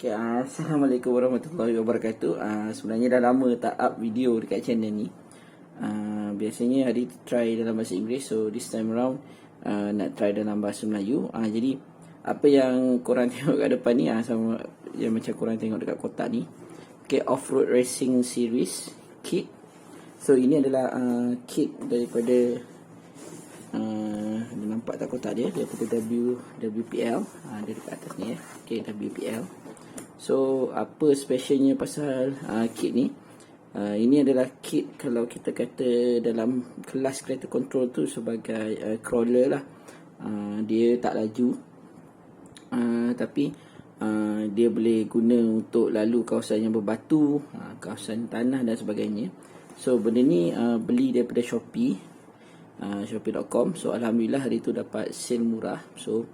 Okay, Assalamualaikum warahmatullahi wabarakatuh. Sebenarnya dah lama tak up video dekat channel ni. Biasanya hari try dalam bahasa Inggeris, so this time around nak try dalam bahasa Melayu. Jadi apa yang korang tengok kat depan ni sama yang macam korang tengok dekat kotak ni. Okay, off-road racing series kit. So ini adalah kit daripada nampak tak kotak dia daripada WPL. Dia dekat atas ni Okay, WPL. So apa specialnya pasal kit ni? Ini adalah kit kalau kita kata dalam kelas kereta control tu sebagai crawler lah. Dia tak laju, tapi dia boleh guna untuk lalu kawasan yang berbatu, kawasan tanah dan sebagainya. So benda ni beli daripada Shopee, Shopee.com. So alhamdulillah hari tu dapat sale murah. So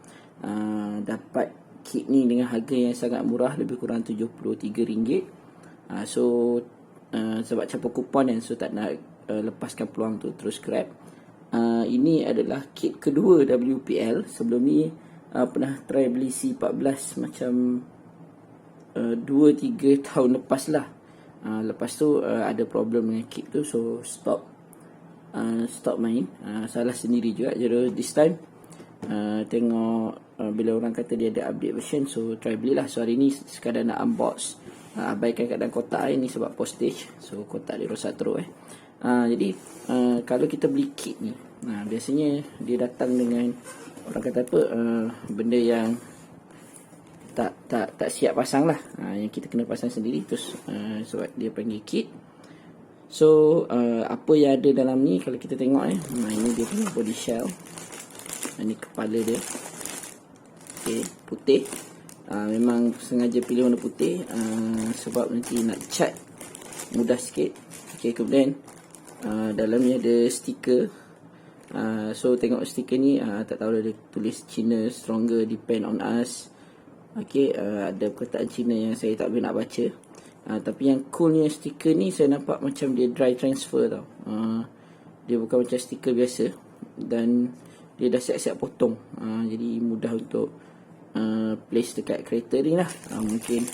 dapat kit ni dengan harga yang sangat murah, lebih kurang RM73. So sebab campur kupon kan, so tak nak lepaskan peluang tu, terus grab. Ini adalah kit kedua WPL. Sebelum ni pernah try beli C14 macam 2-3 tahun lepas lah. Lepas tu ada problem dengan kit tu, so stop main. Salah sendiri juga. Jadi this time tengok bila orang kata dia ada update version, so try belilah. So hari ni sekadar nak unbox, abaikan keadaan kotak ni sebab postage, so kotak dia rosak terus jadi kalau kita beli kit ni, biasanya dia datang dengan orang kata apa, benda yang tak siap pasang lah, yang kita kena pasang sendiri. Terus sebab dia panggil kit. So apa yang ada dalam ni kalau kita tengok ini dia punya body shell, ini kepala dia. Okay, putih. Memang sengaja pilih warna putih sebab nanti nak cat mudah sikit. Okay, kemudian dalam ni ada stiker. So tengok stiker ni, tak tahu ada tulis China stronger depend on us. Okay, ada perkataan Cina yang saya tak boleh nak baca. Tapi yang coolnya stiker ni, saya nampak macam dia dry transfer tau. Dia bukan macam stiker biasa, dan dia dah siap-siap potong. Jadi mudah untuk place dekat kereta ni lah. Mungkin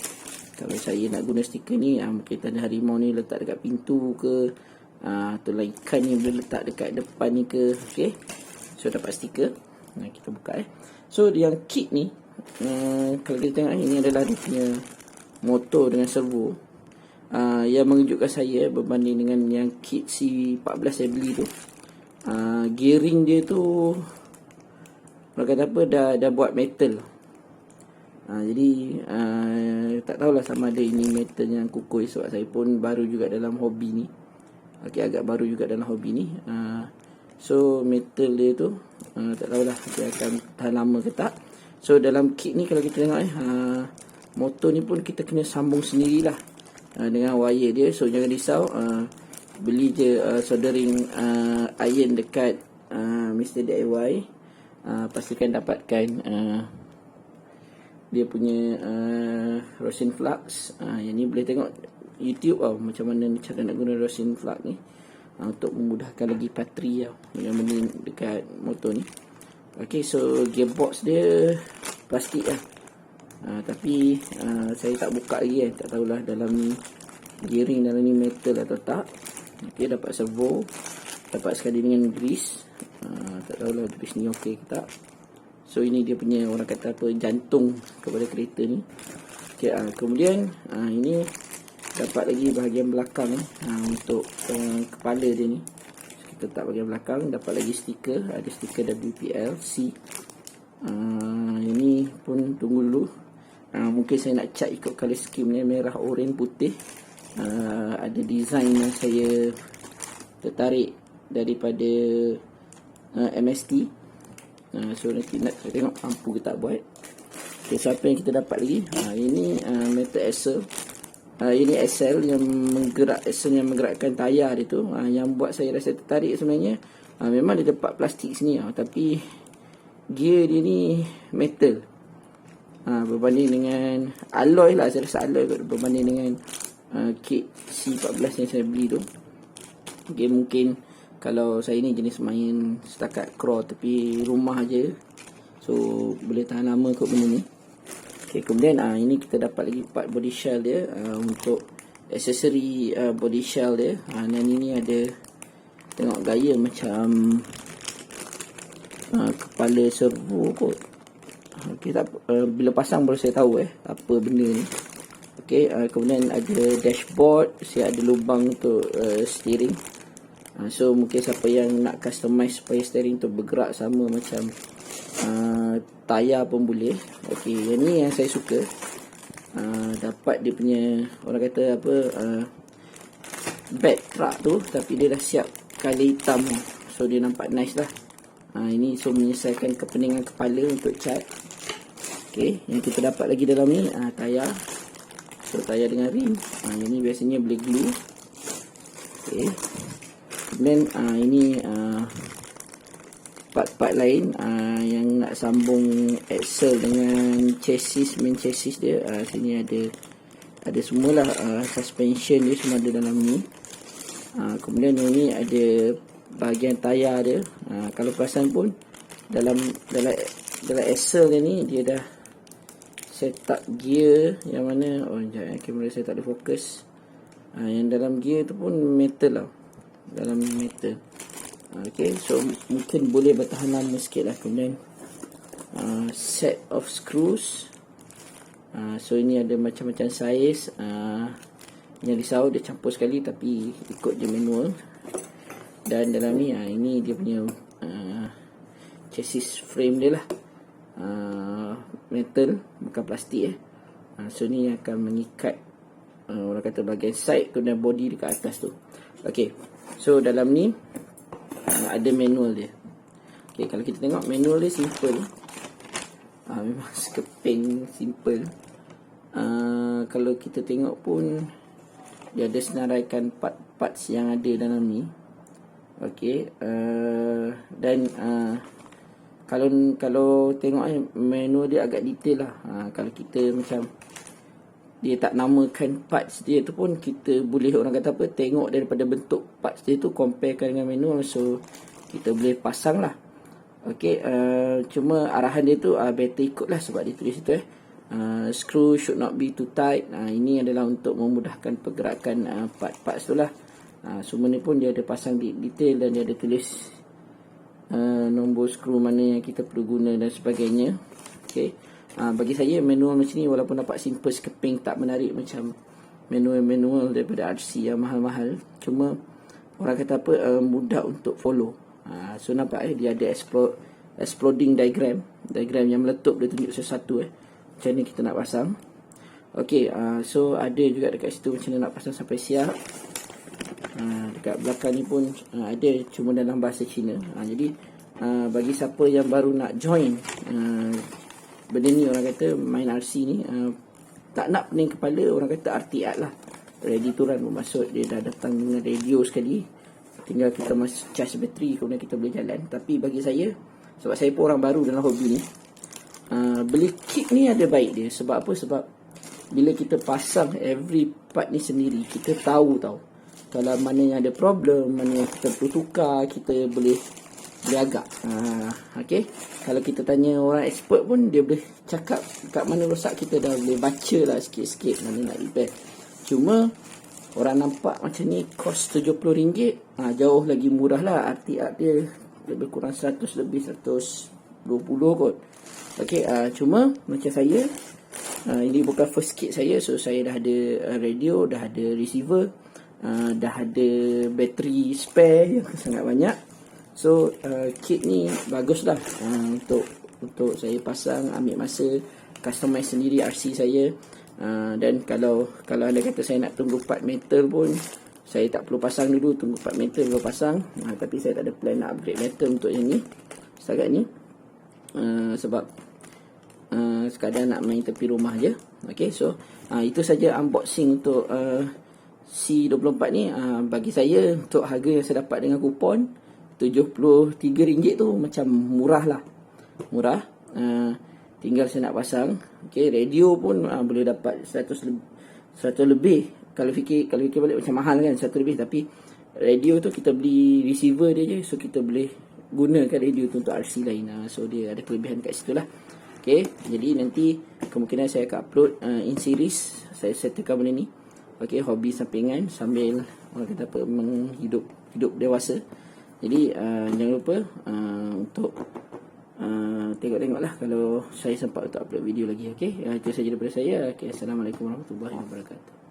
kalau saya nak guna stiker ni, mungkin tanda harimau ni letak dekat pintu ke, atau ikan ni boleh letak dekat depan ni ke. Okay, so dapat stiker. Kita buka So yang kit ni, kalau kita tengok ini adalah dia punya motor dengan servo. Yang mengejutkan saya berbanding dengan yang kit C14 saya beli tu, gearing dia tu orang kata apa, dah buat metal. Jadi tak tahulah sama ada ini metal yang kukuh, sebab saya pun baru juga dalam hobi ni. Agak baru juga dalam hobi ni. So metal dia tu tak tahulah dia akan tahan lama ke tak. So dalam kit ni kalau kita tengok motor ni pun kita kena sambung sendirilah dengan wire dia. So jangan risau, beli je soldering iron dekat Mr. DIY. Pastikan dapatkan dia punya Rosin Flux. Yang ni boleh tengok YouTube macam mana cara nak guna Rosin Flux ni, untuk memudahkan lagi patri yang benda dekat motor ni. Okay, so gearbox dia plastik lah. Tapi saya tak buka lagi tak tahulah dalam ni gearing dalam ni metal atau tak. Okay, dapat servo, dapat sekali dengan grease. Tak tahulah grease ni okey ke tak. So ini dia punya orang kata apa, jantung kepada kereta ni. Okay, kemudian ini dapat lagi bahagian belakang untuk kepala dia ni. Kita letak bahagian belakang, dapat lagi stiker. Ada stiker WPL C. Ini pun tunggu dulu. Mungkin saya nak cat ikut color scheme ni, merah, oranye, putih. Ada design yang saya tertarik daripada MST. So nanti nak tengok mampu ke tak buat. Okay, so apa yang kita dapat lagi? Ini metal axle. Ini axle yang menggerakkan tayar dia tu. Yang buat saya rasa tertarik sebenarnya, memang dia dapat plastik sini, tapi gear dia ni metal. Berbanding dengan alloy lah, saya rasa alloy berbanding dengan kit C14 yang saya beli tu. Okay, mungkin kalau saya ni jenis main setakat crawl tepi rumah aje, so boleh tahan lama kot benda ni. Okay, kemudian ini kita dapat lagi part body shell dia, untuk aksesori body shell dia. Dan ini ada, tengok gaya macam kepala servo kot. Okay, tak, bila pasang baru saya tahu apa benda ni. Okay, kemudian ada dashboard, saya ada lubang untuk steering. So mungkin siapa yang nak customize supaya steering tu bergerak sama macam tayar pun boleh. Okay, yang ni yang saya suka. Dapat dia punya, orang kata apa, back truck tu, tapi dia dah siap colour hitam. So dia nampak nice lah. Ini so menyelesaikan kepeningan kepala untuk cat. Okay, yang kita dapat lagi dalam ni tayar. So tayar dengan rim. Yang ni biasanya boleh glue. Okay. Kemudian ini part-part lain yang nak sambung axle dengan chassis, main chassis dia. Sini ada semualah, suspension dia semua ada dalam ni. Kemudian yang ni ada bahagian tayar dia. Kalau perasan pun dalam axle dia ni dia dah set up gear yang mana, sekejap kamera saya tak ada fokus. Yang dalam gear tu pun metal lah, dalam metal. Okay, so mungkin boleh bertahan lama sikit lah. Kemudian set of screws. So ini ada macam-macam saiz. Yang risau dia campur sekali tapi ikut je manual. Dan dalam ni ini dia punya chassis frame dia lah, metal bukan plastik. So ni akan mengikat orang kata bahagian side kemudian body dekat atas tu. Okay, so dalam ni ada manual dia. Okay, kalau kita tengok manual dia simple. Memang sekeping simple. Kalau kita tengok pun dia ada senaraikan parts yang ada dalam ni. Okay, dan kalau tengok manual dia agak detail lah. Kalau kita macam dia tak namakan parts dia tu pun, kita boleh, orang kata apa, tengok daripada bentuk parts dia tu, comparekan dengan manual. So kita boleh pasang lah. Okay, cuma arahan dia tu better ikut lah, sebab dia tulis itu screw should not be too tight. Ini adalah untuk memudahkan pergerakan part-parts tu lah. Semua ni pun dia ada pasang detail dan dia ada tulis nombor skru mana yang kita perlu guna dan sebagainya. Okay. Bagi saya manual macam ni walaupun nampak simple sekeping, tak menarik macam manual daripada RC yang mahal-mahal. Cuma orang kata apa, mudah untuk follow. So nampak dia ada exploding diagram yang meletup, dia tunjuk sesuatu macam ni kita nak pasang. Okay, so ada juga dekat situ macam mana nak pasang sampai siap. Dekat belakang ni pun ada, cuma dalam bahasa Cina. Jadi bagi siapa yang baru nak join benda ni, orang kata main RC ni, tak nak pening kepala, orang kata RT Art lah, ready to run bermaksud dia dah datang dengan radio sekali, tinggal kita masih charge bateri kemudian kita boleh jalan. Tapi bagi saya, sebab saya pun orang baru dalam hobi ni, beli kit ni ada baik dia. Sebab apa? Sebab bila kita pasang every part ni sendiri, kita tahu kalau mana yang ada problem, mana yang kita perlu tukar, kita boleh agak. Okay. Kalau kita tanya orang expert pun, dia boleh cakap kat mana rosak, kita dah boleh baca lah sikit-sikit mana nak repair. Cuma orang nampak macam ni kos RM70, jauh lagi murah lah. RT Art dia lebih kurang 100 lebih 120 kot. Okay, cuma macam saya, ini bukan first kit saya. So saya dah ada radio, dah ada receiver, dah ada bateri spare yang sangat banyak. So kit ni bagus lah untuk saya pasang, ambil masa customize sendiri RC saya. Dan kalau anda kata saya nak tunggu part metal pun, saya tak perlu pasang dulu, tunggu part metal baru pasang. Tapi saya tak ada plan nak upgrade metal untuk yang ni setakat ni, sebab sekadar nak main tepi rumah je. Okay, so itu saja unboxing untuk C24 ni. Bagi saya, untuk harga yang saya dapat dengan kupon RM73 tu macam murah lah, murah. Tinggal saya nak pasang. Okay, radio pun boleh dapat 100 lebih. Kalau fikir balik macam mahal kan, 100 lebih. Tapi radio tu kita beli receiver dia je, so kita boleh gunakan radio tu untuk RC lain. So dia ada kelebihan kat situ lah. Okay, jadi nanti kemungkinan saya akan upload in series. Saya settlekan benda ni. Okay, hobi sampingan sambil orang kata apa, hidup dewasa. Jadi jangan lupa untuk tengok-tengoklah kalau saya sempat untuk upload video lagi. Okay, itu saja daripada saya. Okay, Assalamualaikum warahmatullahi wabarakatuh.